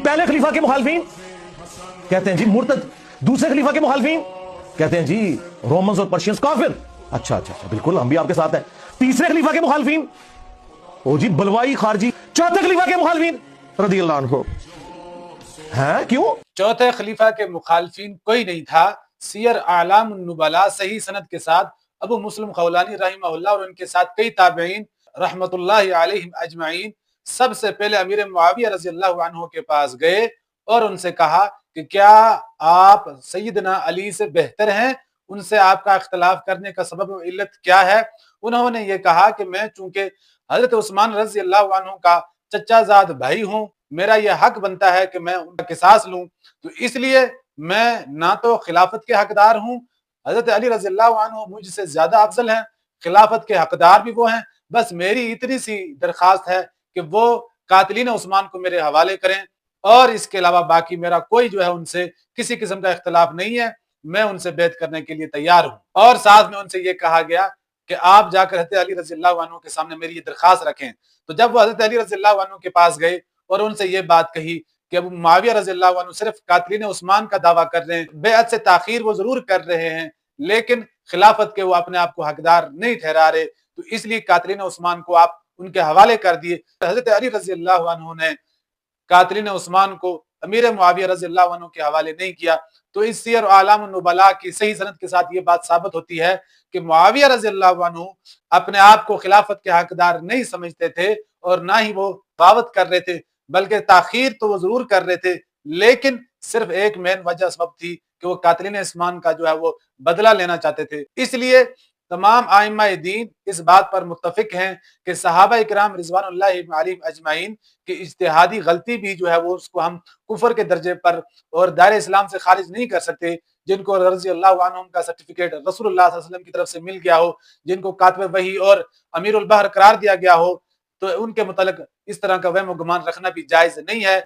پہلے خلیفہ کے مخالفین کہتے ہیں جی مرتد، دوسرے خلیفہ کے مخالفین کہتے ہیں جی رومنز اور پرشینز کافر. اچھا اچھا اچھا بالکل ہم بھی آپ کے ساتھ ہیں. تیسرے خلیفہ کے مخالفین او جی بلوائی خارجی. چوتھے خلیفہ کے مخالفین رضی اللہ عنہ ہیں کیوں؟ چوتھے خلیفہ کے مخالفین کوئی نہیں تھا. سیر اعلام النبلاء صحیح سند کے ساتھ ابو مسلم خولانی رحمہ اللہ اور ان کے ساتھ کئی تابعین رحمت اللہ علیہم اجمعین سب سے پہلے امیر معاویہ رضی اللہ عنہ کے پاس گئے اور ان سے کہا کہ کیا آپ سیدنا علی سے بہتر ہیں؟ ان سے آپ کا اختلاف کرنے کا سبب و علت کیا ہے؟ انہوں نے یہ کہا کہ میں چونکہ حضرت عثمان رضی اللہ عنہ کا چچا زاد بھائی ہوں، میرا یہ حق بنتا ہے کہ میں ان کا قصاص لوں، تو اس لیے میں نہ تو خلافت کے حقدار ہوں، حضرت علی رضی اللہ عنہ مجھ سے زیادہ افضل ہیں، خلافت کے حقدار بھی وہ ہیں، بس میری اتنی سی درخواست ہے کہ وہ قاتلین عثمان کو میرے حوالے کریں، اور اس کے علاوہ باقی میرا کوئی جو ہے ان سے کسی قسم کا اختلاف نہیں ہے، میں ان سے بیعت کرنے کے لیے تیار ہوں. اور ساتھ میں ان سے یہ کہا گیا کہ آپ جا کر حضرت علی رضی اللہ عنہ کے سامنے میری یہ درخواست رکھیں. تو جب وہ حضرت علی رضی اللہ عنہ کے پاس گئے اور ان سے یہ بات کہی کہ ابو معاویہ رضی اللہ عنہ صرف قاتلین عثمان کا دعویٰ کر رہے ہیں، بیعت سے تاخیر وہ ضرور کر رہے ہیں لیکن خلافت کے وہ اپنے آپ کو حقدار نہیں ٹھہرا رہے، تو اس لیے قاتلین عثمان کو آپ ان کے حوالے کر دیے. حضرت علی رضی اللہ عنہ نے قاتلین عثمان کو امیر معاویہ رضی اللہ عنہ کے حوالے نہیں کیا. تو اس سیر اعلام النبلاء کی صحیح سند کے ساتھ یہ بات ثابت ہوتی ہے کہ معاویہ رضی اللہ عنہ اپنے آپ کو خلافت کے حقدار نہیں سمجھتے تھے اور نہ ہی وہ بغاوت کر رہے تھے، بلکہ تاخیر تو وہ ضرور کر رہے تھے لیکن صرف ایک مین وجہ سبب تھی کہ وہ قاتلین عثمان کا جو ہے وہ بدلہ لینا چاہتے تھے. اس لیے تمام ائمہ دین اس بات پر متفق ہیں کہ صحابہ اکرام رضوان اللہ علیہم اجمعین کی اجتہادی غلطی بھی جو ہے وہ اس کو ہم کفر کے درجے پر اور دائرہ اسلام سے خارج نہیں کر سکتے. جن کو رضی اللہ عنہم کا سرٹیفکیٹ رسول اللہ صلی اللہ علیہ وسلم کی طرف سے مل گیا ہو، جن کو کاتب وحی اور امیر البحر قرار دیا گیا ہو، تو ان کے متعلق اس طرح کا وہم و گمان رکھنا بھی جائز نہیں ہے.